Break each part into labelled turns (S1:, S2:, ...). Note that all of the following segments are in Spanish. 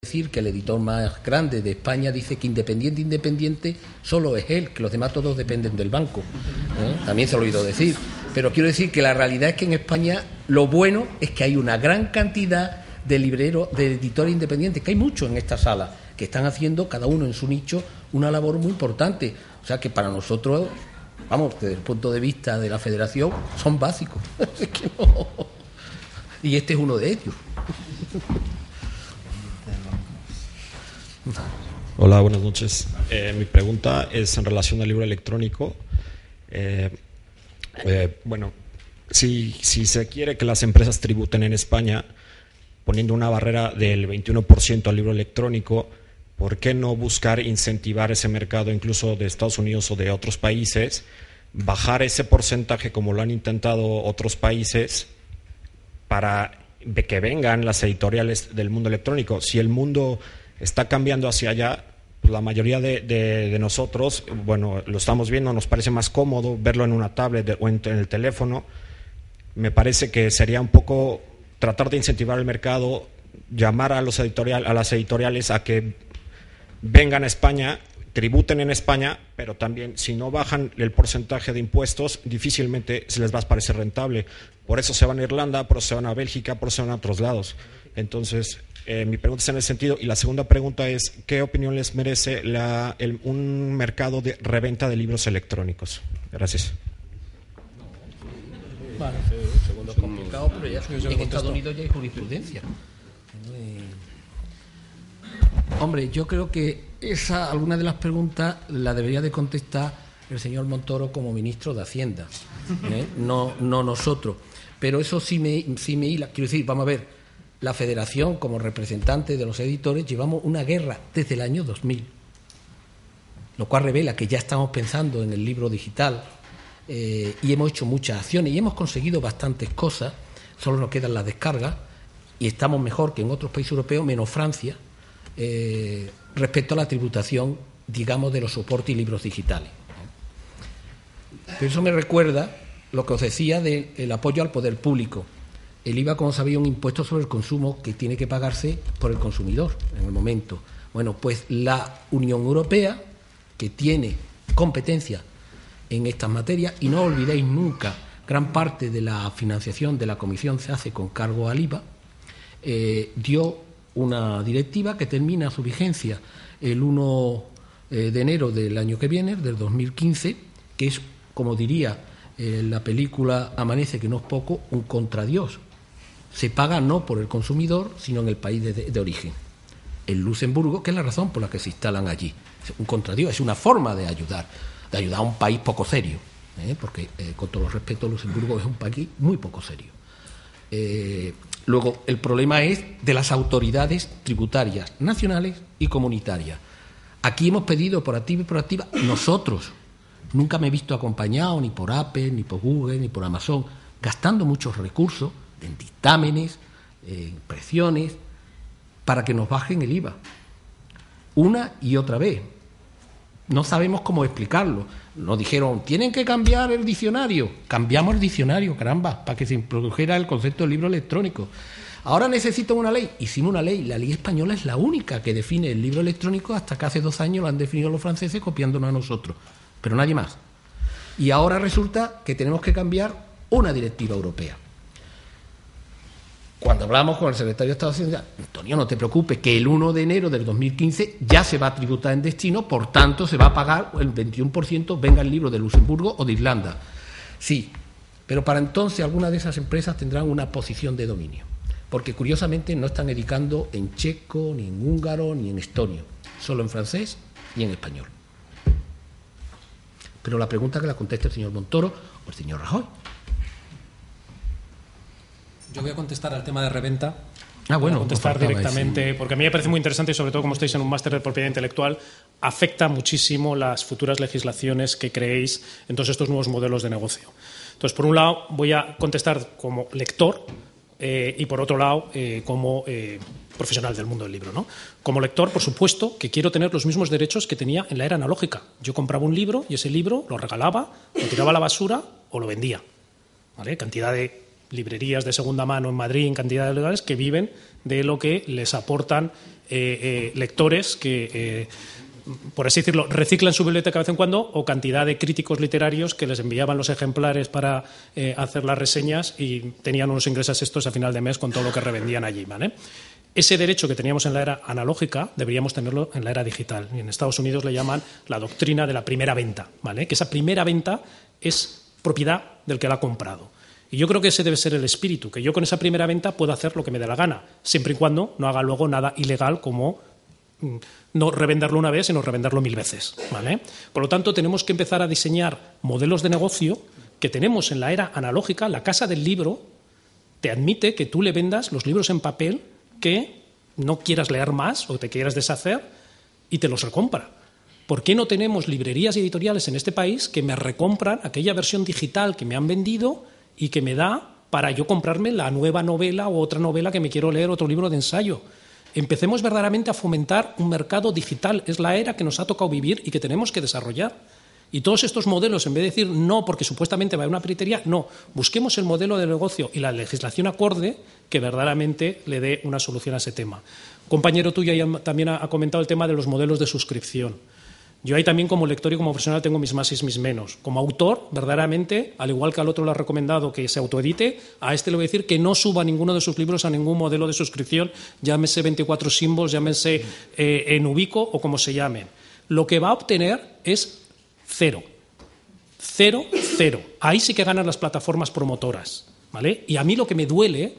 S1: decir que el editor más grande de España dice que independiente solo es él, que los demás todos dependen del banco. También se lo he oído decir. Pero quiero decir que la realidad es que en España lo bueno es que hay una gran cantidad de libreros, de editores independientes, que hay muchos en esta sala, que están haciendo cada uno en su nicho una labor muy importante. O sea que para nosotros, vamos, desde el punto de vista de la Federación, son básicos. Es que no. Y este es uno de ellos.
S2: Hola, buenas noches. Mi pregunta es en relación al libro electrónico. Bueno, si se quiere que las empresas tributen en España, poniendo una barrera del 21% al libro electrónico, ¿por qué no buscar incentivar ese mercado incluso de Estados Unidos o de otros países, bajar ese porcentaje como lo han intentado otros países para que vengan las editoriales del mundo electrónico? Si el mundo está cambiando hacia allá, pues la mayoría de nosotros, bueno, lo estamos viendo, nos parece más cómodo verlo en una tablet o en el teléfono. Me parece que sería un poco tratar de incentivar el mercado, llamar a las editoriales a que vengan a España, tributen en España, pero también si no bajan el porcentaje de impuestos, difícilmente se les va a parecer rentable. Por eso se van a Irlanda, por eso se van a Bélgica, por eso se van a otros lados. Entonces, mi pregunta es en ese sentido. Y la segunda pregunta es, ¿qué opinión les merece un mercado de reventa de libros electrónicos? Gracias.
S1: Vale. El segundo es complicado, pero ya en Estados Unidos ya hay jurisprudencia. Hombre, yo creo que alguna de las preguntas la debería de contestar el señor Montoro como ministro de Hacienda, no nosotros. Pero eso sí me hila. Quiero decir, vamos a ver, la Federación, como representante de los editores, llevamos una guerra desde el año 2000, lo cual revela que ya estamos pensando en el libro digital, y hemos hecho muchas acciones y hemos conseguido bastantes cosas. Solo nos quedan las descargas y estamos mejor que en otros países europeos, menos Francia, respecto a la tributación, digamos, de los soportes y libros digitales. Pero eso me recuerda lo que os decía del apoyo al poder público. El IVA, como sabéis, es un impuesto sobre el consumo que tiene que pagarse por el consumidor en el momento. Bueno, pues la Unión Europea, que tiene competencia en estas materias, y no olvidéis nunca, gran parte de la financiación de la Comisión se hace con cargo al IVA, dio una directiva que termina su vigencia el 1 de enero del año que viene, del 2015, que es, como diría la película Amanece, que no es poco, un contradios. Se paga no por el consumidor, sino en el país de origen, en Luxemburgo, que es la razón por la que se instalan allí. Un contradios, es una forma de ayudar a un país poco serio, porque, con todo los respetos, Luxemburgo es un país muy poco serio. Luego, el problema es de las autoridades tributarias nacionales y comunitarias. Aquí hemos pedido por activa y por activa, nosotros, nunca me he visto acompañado ni por Apple, ni por Google, ni por Amazon, gastando muchos recursos en dictámenes, en presiones, para que nos bajen el IVA. Una y otra vez. No sabemos cómo explicarlo. Nos dijeron, tienen que cambiar el diccionario. Cambiamos el diccionario, caramba, para que se introdujera el concepto de libro electrónico. Ahora necesitan una ley. Hicimos una ley. La ley española es la única que define el libro electrónico, hasta que hace 2 años lo han definido los franceses copiándonos a nosotros. Pero nadie más. Y ahora resulta que tenemos que cambiar una directiva europea. Cuando hablamos con el secretario de Estado de Hacienda, Antonio, no te preocupes, que el 1 de enero del 2015 ya se va a tributar en destino, por tanto se va a pagar el 21%, venga el libro de Luxemburgo o de Irlanda. Sí, pero para entonces algunas de esas empresas tendrán una posición de dominio, porque curiosamente no están editando en checo, ni en húngaro, ni en estonio, solo en francés y en español. Pero la pregunta que la conteste el señor Montoro o el señor Rajoy.
S3: Yo voy a contestar al tema de reventa.
S1: Bueno,
S3: voy a contestar directamente, porque a mí me parece muy interesante, y sobre todo como estáis en un máster de propiedad intelectual, afecta muchísimo las futuras legislaciones que creéis en todos estos nuevos modelos de negocio. Entonces, por un lado, voy a contestar como lector y, por otro lado, como profesional del mundo del libro, ¿no? Como lector, por supuesto, que quiero tener los mismos derechos que tenía en la era analógica. Yo compraba un libro y ese libro lo regalaba, lo tiraba a la basura o lo vendía, ¿vale? Cantidad de librerías de segunda mano en Madrid en cantidades legales que viven de lo que les aportan lectores que, por así decirlo, reciclan su biblioteca de vez en cuando, o cantidad de críticos literarios que les enviaban los ejemplares para hacer las reseñas y tenían unos ingresos estos a final de mes con todo lo que revendían allí, ¿vale? Ese derecho que teníamos en la era analógica deberíamos tenerlo en la era digital. Y en Estados Unidos le llaman la doctrina de la primera venta, ¿vale? Que esa primera venta es propiedad del que la ha comprado. Y yo creo que ese debe ser el espíritu, que yo con esa primera venta puedo hacer lo que me dé la gana, siempre y cuando no haga luego nada ilegal como no revenderlo una vez, sino revenderlo 1000 veces, ¿vale? Por lo tanto, tenemos que empezar a diseñar modelos de negocio que tenemos en la era analógica. La casa del libro te admite que tú le vendas los libros en papel que no quieras leer más o te quieras deshacer y te los recompra. ¿Por qué no tenemos librerías editoriales en este país que me recompran aquella versión digital que me han vendido y que me da para yo comprarme la nueva novela o otra novela que me quiero leer, otro libro de ensayo? Empecemos verdaderamente a fomentar un mercado digital. Es la era que nos ha tocado vivir y que tenemos que desarrollar. Y todos estos modelos, en vez de decir no porque supuestamente va a haber una piratería, no, busquemos el modelo de negocio y la legislación acorde que verdaderamente le dé una solución a ese tema. Un compañero tuyo también ha comentado el tema de los modelos de suscripción. Yo ahí también como lector y como profesional tengo mis más y mis menos. Como autor, verdaderamente, al igual que al otro le ha recomendado que se autoedite, a este le voy a decir que no suba ninguno de sus libros a ningún modelo de suscripción, llámese 24 Symbols, llámese en Ubico o como se llamen. Lo que va a obtener es cero. Cero, cero. Ahí sí que ganan las plataformas promotoras, ¿vale? Y a mí lo que me duele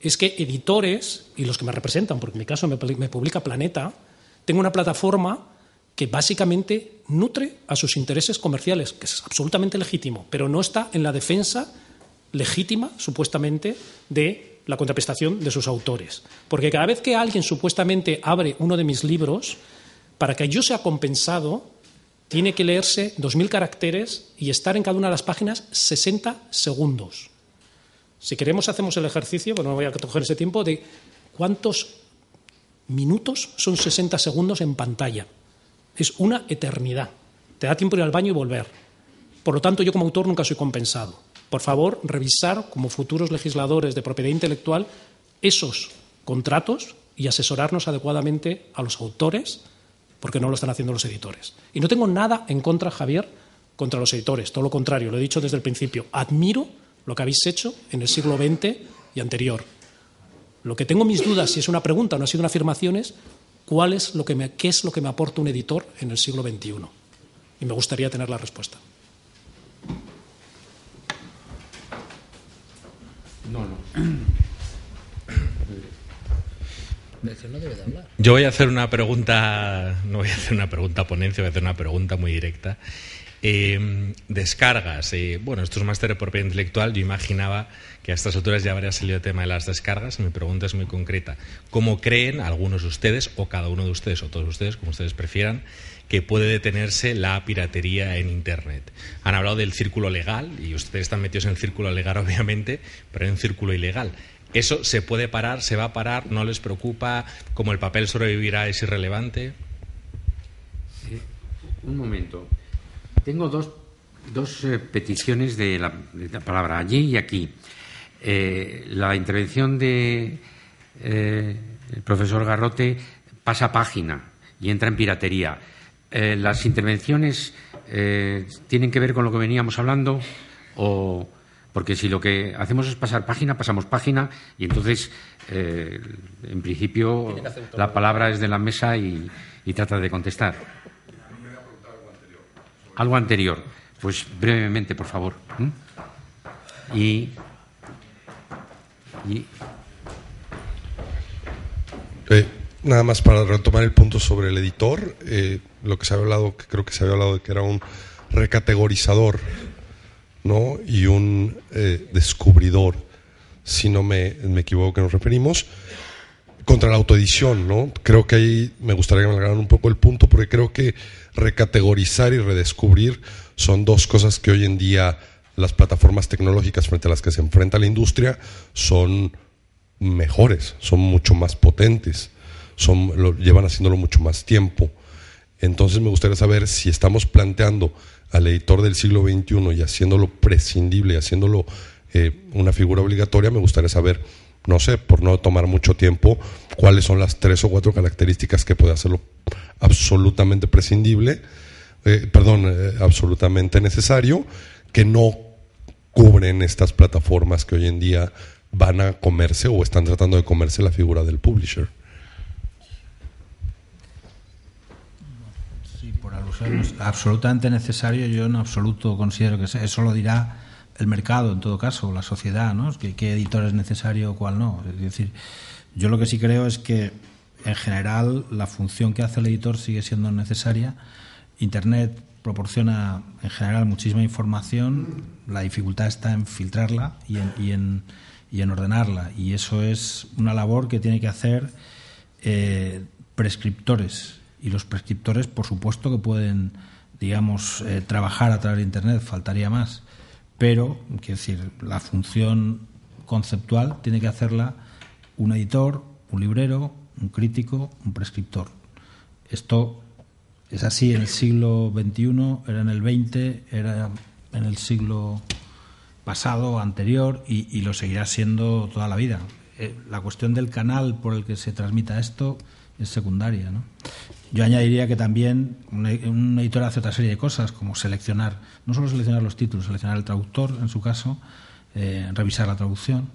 S3: es que editores, y los que me representan, porque en mi caso me publica Planeta, tengo una plataforma que básicamente nutre a sus intereses comerciales, que es absolutamente legítimo, pero no está en la defensa legítima, supuestamente, de la contraprestación de sus autores. Porque cada vez que alguien supuestamente abre uno de mis libros, para que yo sea compensado, tiene que leerse 2000 caracteres y estar en cada una de las páginas 60 segundos. Si queremos, hacemos el ejercicio, bueno, no voy a coger ese tiempo, de cuántos minutos son 60 segundos en pantalla. Es una eternidad. Te da tiempo de ir al baño y volver. Por lo tanto, yo como autor nunca soy compensado. Por favor, revisar como futuros legisladores de propiedad intelectual esos contratos y asesorarnos adecuadamente a los autores, porque no lo están haciendo los editores. Y no tengo nada en contra, Javier, contra los editores. Todo lo contrario, lo he dicho desde el principio. Admiro lo que habéis hecho en el siglo XX y anterior. Lo que tengo mis dudas, si es una pregunta o no ha sido una afirmación, es qué es lo que me aporta un editor en el siglo XXI. Y me gustaría tener la respuesta.
S4: No.
S1: No debe de hablar.
S4: Yo voy a hacer una pregunta, no voy a hacer una pregunta ponencia, voy a hacer una pregunta muy directa. Descargas. Bueno, esto es un máster de propiedad intelectual. Yo imaginaba que a estas alturas ya habría salido el tema de las descargas. Mi pregunta es muy concreta. ¿Cómo creen algunos de ustedes, o cada uno de ustedes, o todos ustedes, como ustedes prefieran, que puede detenerse la piratería en Internet? Han hablado del círculo legal, y ustedes están metidos en el círculo legal, obviamente, pero hay un círculo ilegal. ¿Eso se puede parar? ¿Se va a parar? ¿No les preocupa? ¿Cómo el papel sobrevivirá? ¿Es irrelevante?
S5: Un momento. Tengo dos peticiones de la palabra, allí y aquí. La intervención del profesor Garrote pasa página y entra en piratería. ¿Las intervenciones tienen que ver con lo que veníamos hablando? Porque si lo que hacemos es pasar página, pasamos página y entonces, en principio, la palabra es de la mesa y trata de contestar. Algo anterior. Pues brevemente, por favor.
S6: Nada más para retomar el punto sobre el editor, lo que se había hablado, que creo que se había hablado de que era un recategorizador, ¿no? Y un descubridor, si no me equivoco, que nos referimos, contra la autoedición, ¿no? Creo que ahí me gustaría que me aclararan un poco el punto, porque creo que recategorizar y redescubrir son dos cosas que hoy en día las plataformas tecnológicas frente a las que se enfrenta la industria son mejores, son mucho más potentes, llevan haciéndolo mucho más tiempo. Entonces me gustaría saber si estamos planteando al editor del siglo XXI y haciéndolo prescindible, haciéndolo una figura obligatoria, me gustaría saber, no sé, por no tomar mucho tiempo, cuáles son las 3 o 4 características que puede hacerlo absolutamente prescindible, absolutamente necesario, que no cubren estas plataformas que hoy en día van a comerse o están tratando de comerse la figura del publisher.
S7: Sí, por alusiones, absolutamente necesario, yo en absoluto considero que sea. Eso lo dirá el mercado, en todo caso, la sociedad, ¿no? ¿Qué editor es necesario o cuál no? Es decir, yo lo que sí creo es que, en general, la función que hace el editor sigue siendo necesaria. Internet proporciona, en general, muchísima información. La dificultad está en filtrarla y en ordenarla. Y eso es una labor que tiene que hacer prescriptores. Y los prescriptores, por supuesto, que pueden, digamos, trabajar a través de Internet, faltaría más. Pero, quiero decir, la función conceptual tiene que hacerla un editor, un librero, un crítico, un prescriptor. Esto es así en el siglo XXI, era en el XX, era en el siglo pasado, anterior, y lo seguirá siendo toda la vida. La cuestión del canal por el que se transmita esto es secundaria, ¿no? Yo añadiría que también un editor hace otra serie de cosas, como seleccionar, no solo seleccionar los títulos, seleccionar el traductor, en su caso, revisar la traducción,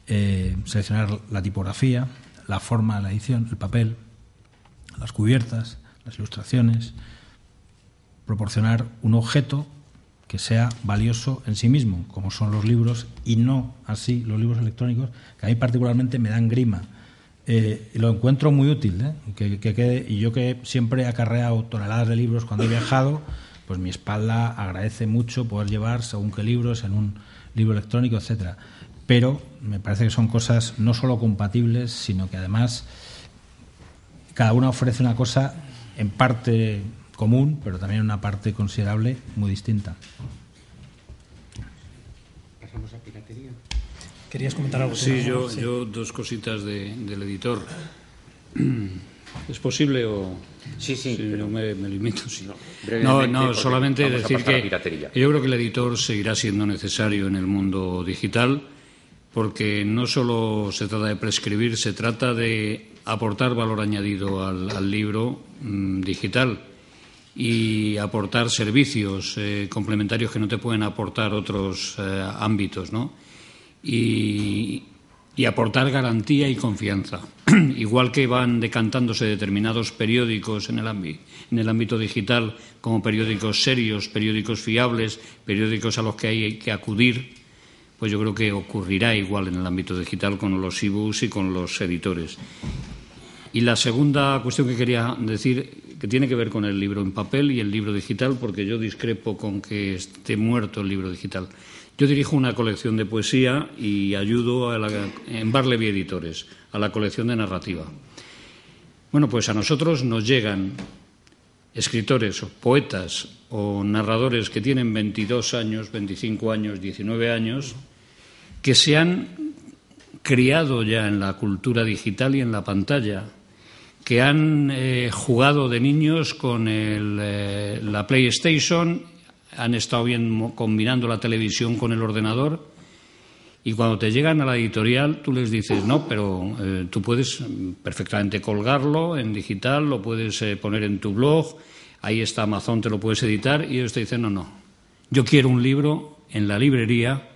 S7: seleccionar la tipografía, la forma de la edición, el papel, las cubiertas, las ilustraciones, proporcionar un objeto que sea valioso en sí mismo, como son los libros, y no así los libros electrónicos, que a mí particularmente me dan grima. Lo encuentro muy útil, que quede, y yo que siempre he acarreado toneladas de libros cuando he viajado, pues mi espalda agradece mucho poder llevar según qué libros en un libro electrónico, etcétera. Pero me parece que son cosas no solo compatibles, sino que además cada una ofrece una cosa en parte común, pero también una parte considerable muy distinta.
S5: Pasamos a piratería.
S3: ¿Querías comentar algo?
S8: Sí, yo 2 cositas del editor. ¿Es posible o...?
S5: Sí,
S8: pero me limito. Sí.
S5: No,
S8: solamente decir que yo creo que el editor seguirá siendo necesario en el mundo digital, porque no solo se trata de prescribir, se trata de aportar valor añadido al libro digital y aportar servicios complementarios que no te pueden aportar otros ámbitos, ¿no? Y aportar garantía y confianza. Igual que van decantándose determinados periódicos en el ámbito digital como periódicos serios, periódicos fiables, periódicos a los que hay que acudir, pues yo creo que ocurrirá igual en el ámbito digital con los e-books y con los editores. Y la segunda cuestión que quería decir, que tiene que ver con el libro en papel y el libro digital, porque yo discrepo con que esté muerto el libro digital. Yo dirijo una colección de poesía y ayudo en Barleby Editores a la colección de narrativa. Bueno, pues a nosotros nos llegan escritores o poetas o narradores que tienen 22 años, 25 años, 19 años, que se han criado ya en la cultura digital y en la pantalla, que han jugado de niños con la PlayStation, han estado bien combinando la televisión con el ordenador, y cuando te llegan a la editorial tú les dices, no, pero tú puedes perfectamente colgarlo en digital, lo puedes poner en tu blog, ahí está Amazon, te lo puedes editar, y ellos te dicen, no, yo quiero un libro en la librería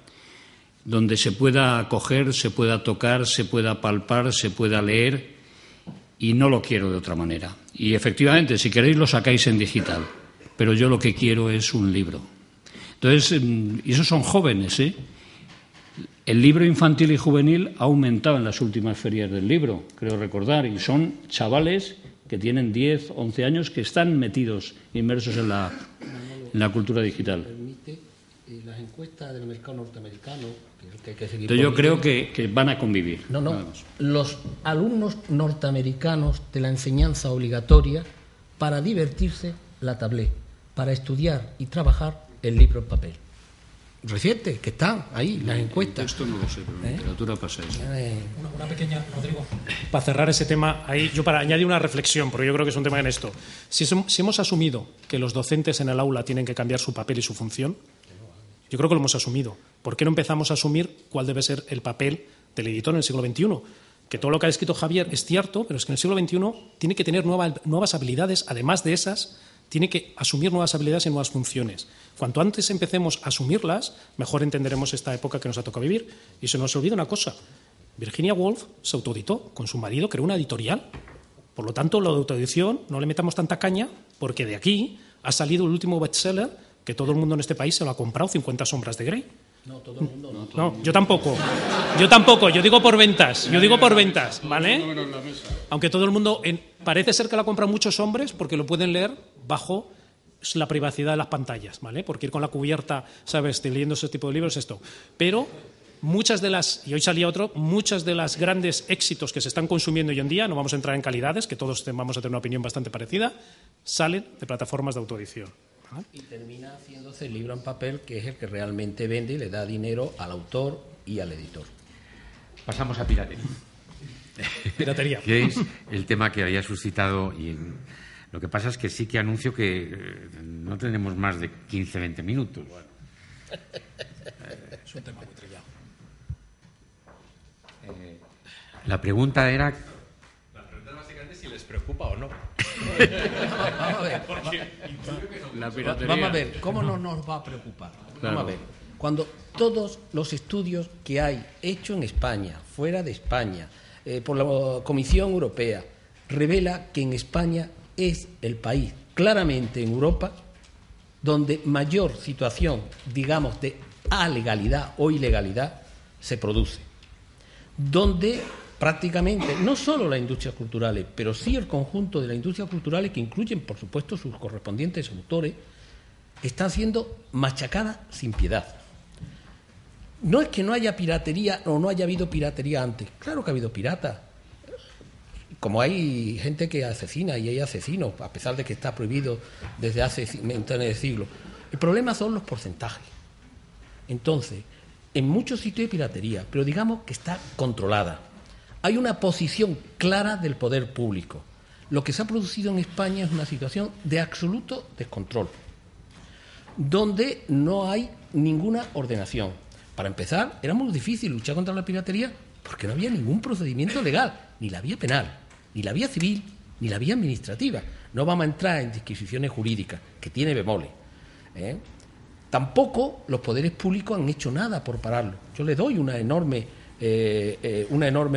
S8: donde se pueda coger, se pueda tocar, se pueda palpar, se pueda leer, y no lo quiero de otra manera. Y efectivamente, si queréis lo sacáis en digital, pero yo lo que quiero es un libro. Entonces, y esos son jóvenes, ¿eh? El libro infantil y juvenil ha aumentado en las últimas ferias del libro, creo recordar, y son chavales que tienen 10, 11 años que están metidos, inmersos en la cultura digital.
S1: Las encuestas del mercado norteamericano, que hay que seguir.
S8: Entonces yo creo que van a convivir.
S1: No. Los alumnos norteamericanos de la enseñanza obligatoria, para divertirse, la tablet, para estudiar y trabajar, el libro en papel. Reciente, que están ahí, las encuestas.
S8: Esto no lo sé, pero en literatura pasa eso.
S3: Una pequeña, Rodrigo. Para cerrar ese tema, ahí yo para añadir una reflexión, porque yo creo que es un tema en esto. Si hemos asumido que los docentes en el aula tienen que cambiar su papel y su función, Yo creo que lo hemos asumido. ¿Por qué no empezamos a asumir cuál debe ser el papel del editor en el siglo XXI? Que todo lo que ha escrito Javier es cierto, pero es que en el siglo XXI tiene que tener nuevas habilidades, además de esas, tiene que asumir nuevas habilidades y nuevas funciones. Cuanto antes empecemos a asumirlas, mejor entenderemos esta época que nos ha tocado vivir. Y se nos olvida una cosa. Virginia Woolf se autoeditó con su marido, creó una editorial. Por lo tanto, la autoedición no le metamos tanta caña, porque de aquí ha salido el último bestseller que todo el mundo en este país se lo ha comprado, 50 sombras de Grey.
S1: No, todo el mundo no.
S3: No, yo tampoco. Yo digo por ventas. ¿Vale? Aunque todo el mundo... parece ser que lo compran muchos hombres porque lo pueden leer bajo la privacidad de las pantallas, ¿vale? Porque ir con la cubierta, ¿sabes?, leyendo ese tipo de libros, esto. Pero muchas de las... Y hoy salía otro. Muchas de las grandes éxitos que se están consumiendo hoy en día, no vamos a entrar en calidades, que todos vamos a tener una opinión bastante parecida, salen de plataformas de autoedición.
S1: Y termina haciéndose el libro en papel, que es el que realmente vende y le da dinero al autor y al editor.
S5: Pasamos a piratería.
S3: Piratería.
S5: Que es el tema que había suscitado. Y lo que pasa es que sí que anuncio que no tenemos más de 15-20 minutos. Bueno.
S3: Es un tema muy trillado.
S5: La pregunta era...
S4: La pregunta es básicamente si les preocupa o no.
S1: Vamos a ver, ¿cómo no nos va a preocupar?
S5: Claro.
S1: Vamos a ver, cuando todos los estudios que hay hechos en España, fuera de España, por la Comisión Europea, revela que en España es el país, claramente en Europa, donde mayor situación, digamos, de alegalidad o ilegalidad se produce, donde prácticamente, no solo las industrias culturales, pero sí el conjunto de las industrias culturales, que incluyen, por supuesto, sus correspondientes autores, están siendo machacadas sin piedad. No es que no haya piratería o no haya habido piratería antes. Claro que ha habido piratas. Como hay gente que asesina y hay asesinos, a pesar de que está prohibido desde hace montones de siglos. El problema son los porcentajes. Entonces, en muchos sitios hay piratería, pero digamos que está controlada. Hay una posición clara del poder público. Lo que se ha producido en España es una situación de absoluto descontrol, donde no hay ninguna ordenación. Para empezar, era muy difícil luchar contra la piratería porque no había ningún procedimiento legal, ni la vía penal, ni la vía civil, ni la vía administrativa. No vamos a entrar en disquisiciones jurídicas, que tiene bemoles. Tampoco los poderes públicos han hecho nada por pararlo. Yo le doy una enorme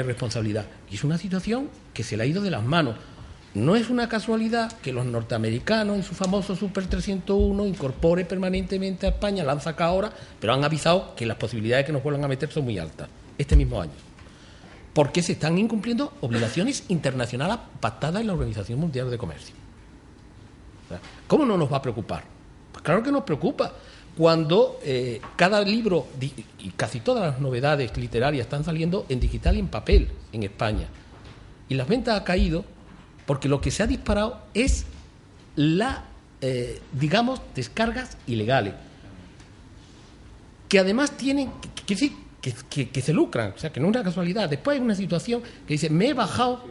S1: responsabilidad. Y es una situación que se le ha ido de las manos. No es una casualidad que los norteamericanos en su famoso Super 301 incorpore permanentemente a España, la han sacado ahora, pero han avisado que las posibilidades de que nos vuelvan a meter son muy altas este mismo año. Porque se están incumpliendo obligaciones internacionales pactadas en la Organización Mundial de Comercio. ¿Cómo no nos va a preocupar? Pues claro que nos preocupa. Cuando cada libro y casi todas las novedades literarias están saliendo en digital y en papel en España, y las ventas han caído porque lo que se ha disparado es digamos, descargas ilegales, que además tienen que se lucran, o sea, que no es una casualidad. Después hay una situación que dice, me he bajado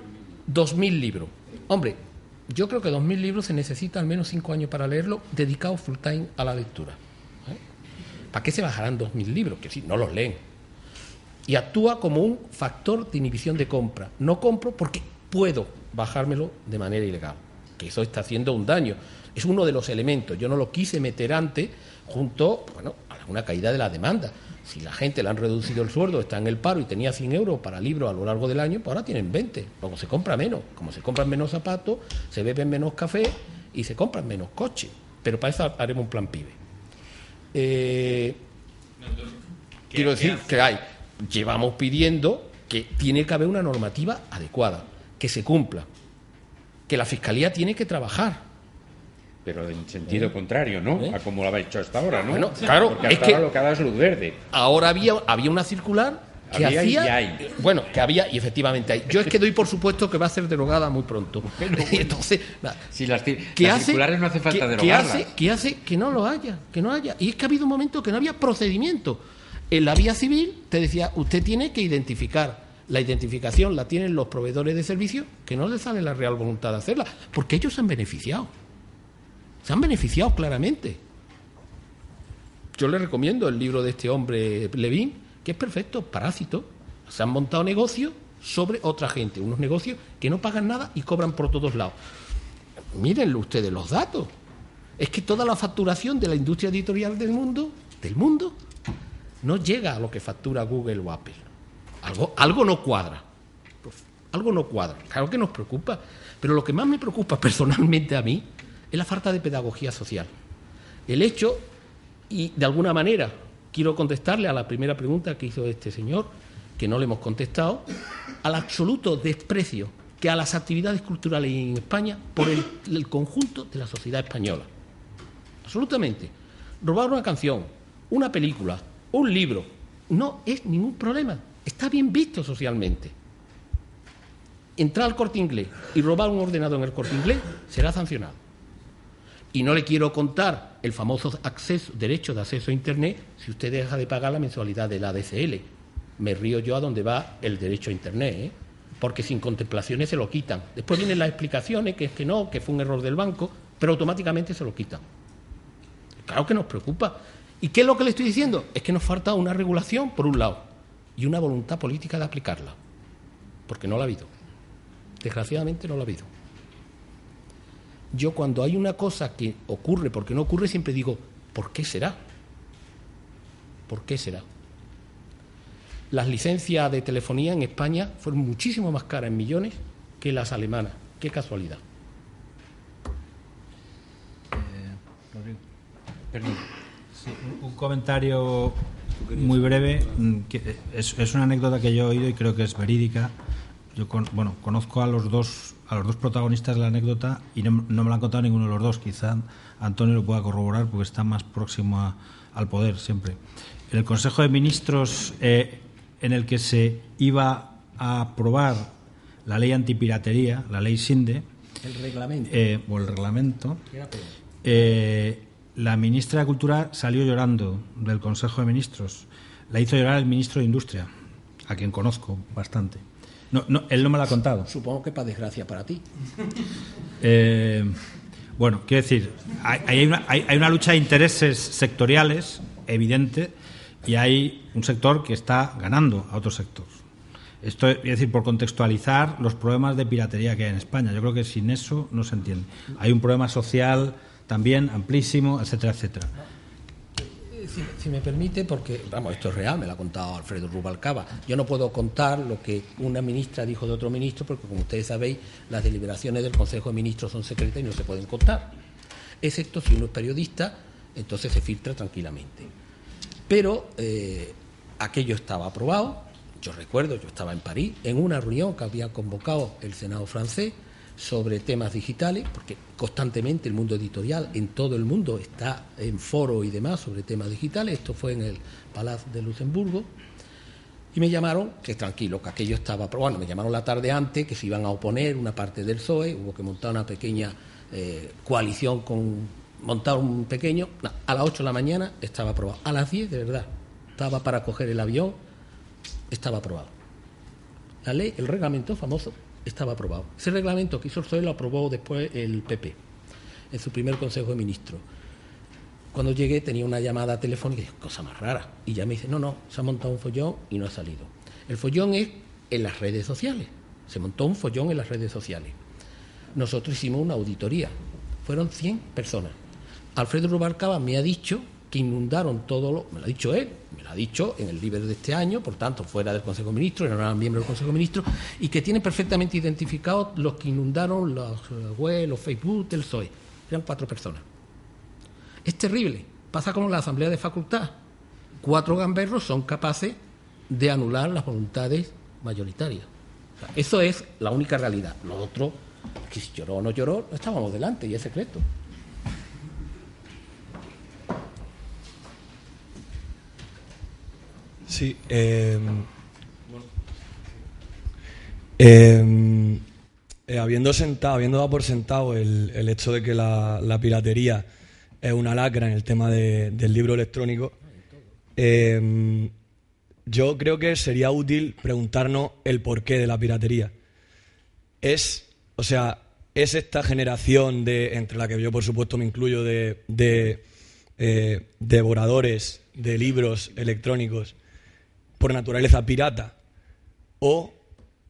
S1: 2.000 libros. Hombre, yo creo que 2.000 libros se necesita al menos 5 años para leerlo, dedicado full time a la lectura. ¿Para qué se bajarán 2.000 libros? Que sí, no los leen. Y actúa como un factor de inhibición de compra. No compro porque puedo bajármelo de manera ilegal, que eso está haciendo un daño. Es uno de los elementos. Yo no lo quise meter antes junto, a una caída de la demanda. Si la gente le han reducido el sueldo, está en el paro y tenía 100 euros para libros a lo largo del año, pues ahora tienen 20. Luego se compra menos. Como se compran menos zapatos, se beben menos café y se compran menos coches. Pero para eso haremos un plan PIBE. Quiero decir que llevamos pidiendo que tiene que haber una normativa adecuada, que se cumpla, que la Fiscalía tiene que trabajar.
S5: Pero en sentido contrario, ¿no? A como lo habéis hecho hasta ahora, ¿no?
S1: Bueno, claro,
S5: porque hasta ahora lo que ha dado es luz verde.
S1: Ahora había una circular que
S5: había
S1: hacía...
S5: y hay.
S1: Bueno, que había y efectivamente hay. Yo es que doy por supuesto que va a ser derogada muy pronto. Entonces,
S5: si las circulares no hace falta derogarlas.
S1: ¿Qué hace que no lo haya? Que no haya. Y es que ha habido un momento que no había procedimiento. En la vía civil te decía, usted tiene que identificar. La identificación la tienen los proveedores de servicios, que no les sale la real voluntad de hacerla, porque ellos se han beneficiado. Se han beneficiado claramente. Yo le recomiendo el libro de este hombre, Levin, que es perfecto, Parásito. Se han montado negocios sobre otra gente, unos negocios que no pagan nada y cobran por todos lados. Mírenlo ustedes los datos. Es que toda la facturación de la industria editorial del mundo, no llega a lo que factura Google o Apple. Algo no cuadra. Algo no cuadra. Claro que nos preocupa. Pero lo que más me preocupa personalmente a mí es la falta de pedagogía social. El hecho, y de alguna manera quiero contestarle a la primera pregunta que hizo este señor, que no le hemos contestado, al absoluto desprecio que a las actividades culturales en España por el conjunto de la sociedad española. Absolutamente. Robar una canción, una película, un libro, no es ningún problema. Está bien visto socialmente. Entrar al Corte Inglés y robar un ordenador en el Corte Inglés será sancionado. Y no le quiero contar el famoso derecho de acceso a Internet si usted deja de pagar la mensualidad de la ADSL. Me río yo a dónde va el derecho a Internet, porque sin contemplaciones se lo quitan. Después vienen las explicaciones, que es que no, que fue un error del banco, pero automáticamente se lo quitan. Claro que nos preocupa. ¿Y qué es lo que le estoy diciendo? Es que nos falta una regulación, por un lado, y una voluntad política de aplicarla, porque no la ha habido. Desgraciadamente no la ha habido. Yo cuando hay una cosa que ocurre porque no ocurre, siempre digo, ¿por qué será? ¿Por qué será? Las licencias de telefonía en España fueron muchísimo más caras en millones que las alemanas. Qué casualidad.
S7: Sí, un comentario muy breve, que es una anécdota que yo he oído y creo que es verídica. Yo conozco a los dos protagonistas de la anécdota y no me la han contado ninguno de los dos. Quizá Antonio lo pueda corroborar porque está más próximo al poder siempre. En el Consejo de Ministros en el que se iba a aprobar la ley antipiratería, la ley Sinde,
S1: el reglamento,
S7: la ministra de Cultura salió llorando del Consejo de Ministros. La hizo llorar el ministro de Industria, a quien conozco bastante. No, él no me lo ha contado.
S1: Supongo que para desgracia para ti.
S7: Quiero decir, hay una lucha de intereses sectoriales evidente y hay un sector que está ganando a otro sector. Esto es decir, por contextualizar los problemas de piratería que hay en España. Yo creo que sin eso no se entiende. Hay un problema social también amplísimo, etcétera, etcétera.
S1: Si me permite, porque, esto es real, me lo ha contado Alfredo Rubalcaba. Yo no puedo contar lo que una ministra dijo de otro ministro, porque, como ustedes sabéis, las deliberaciones del Consejo de Ministros son secretas y no se pueden contar. Excepto si uno es periodista, entonces se filtra tranquilamente. Pero aquello estaba aprobado. Yo recuerdo, yo estaba en París, en una reunión que había convocado el Senado francés sobre temas digitales, porque constantemente el mundo editorial en todo el mundo está en foro y demás sobre temas digitales. Esto fue en el Palacio de Luxemburgo y me llamaron, que tranquilo, que aquello estaba aprobado. Me llamaron la tarde antes, que se iban a oponer una parte del PSOE, hubo que montar una pequeña coalición montar un pequeño. A las 8 de la mañana estaba aprobado, a las 10 de verdad estaba para coger el avión, estaba aprobado. La ley, el reglamento famoso, estaba aprobado. Ese reglamento que hizo el PSOE lo aprobó después el PP en su primer Consejo de Ministros. Cuando llegué tenía una llamada telefónica y dije, cosa más rara, y ya me dice, no, se ha montado un follón y no ha salido. El follón es en las redes sociales, se montó un follón en las redes sociales. Nosotros hicimos una auditoría, fueron 100 personas. Alfredo Rubalcaba me ha dicho que inundaron me lo ha dicho él, me lo ha dicho en el Liber de este año, por tanto, fuera del Consejo de Ministros, no eran miembros del Consejo de Ministros, y que tienen perfectamente identificados los que inundaron los web, los Facebook del PSOE. Eran 4 personas. Es terrible. Pasa como en la Asamblea de Facultad. 4 gamberros son capaces de anular las voluntades mayoritarias. O sea, eso es la única realidad. Lo otro, que si lloró o no lloró, no estábamos delante y es secreto.
S9: Sí. Habiendo dado por sentado el hecho de que la piratería es una lacra en el tema del libro electrónico, yo creo que sería útil preguntarnos el porqué de la piratería. Es esta generación, entre la que yo por supuesto me incluyo, de devoradores de libros electrónicos por naturaleza pirata, o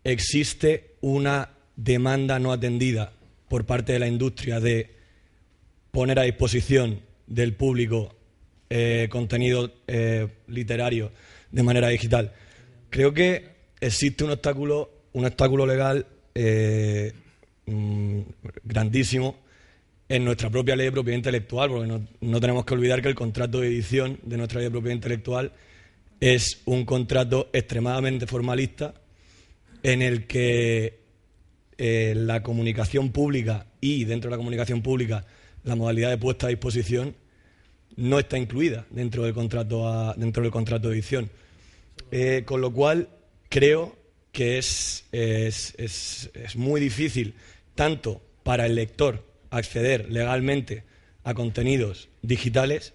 S9: existe una demanda no atendida por parte de la industria de poner a disposición del público contenido literario de manera digital. Creo que existe un obstáculo legal grandísimo en nuestra propia ley de propiedad intelectual, porque no tenemos que olvidar que el contrato de edición de nuestra ley de propiedad intelectual es un contrato extremadamente formalista en el que la comunicación pública y dentro de la comunicación pública la modalidad de puesta a disposición no está incluida dentro del contrato de edición. Con lo cual creo que es muy difícil tanto para el lector acceder legalmente a contenidos digitales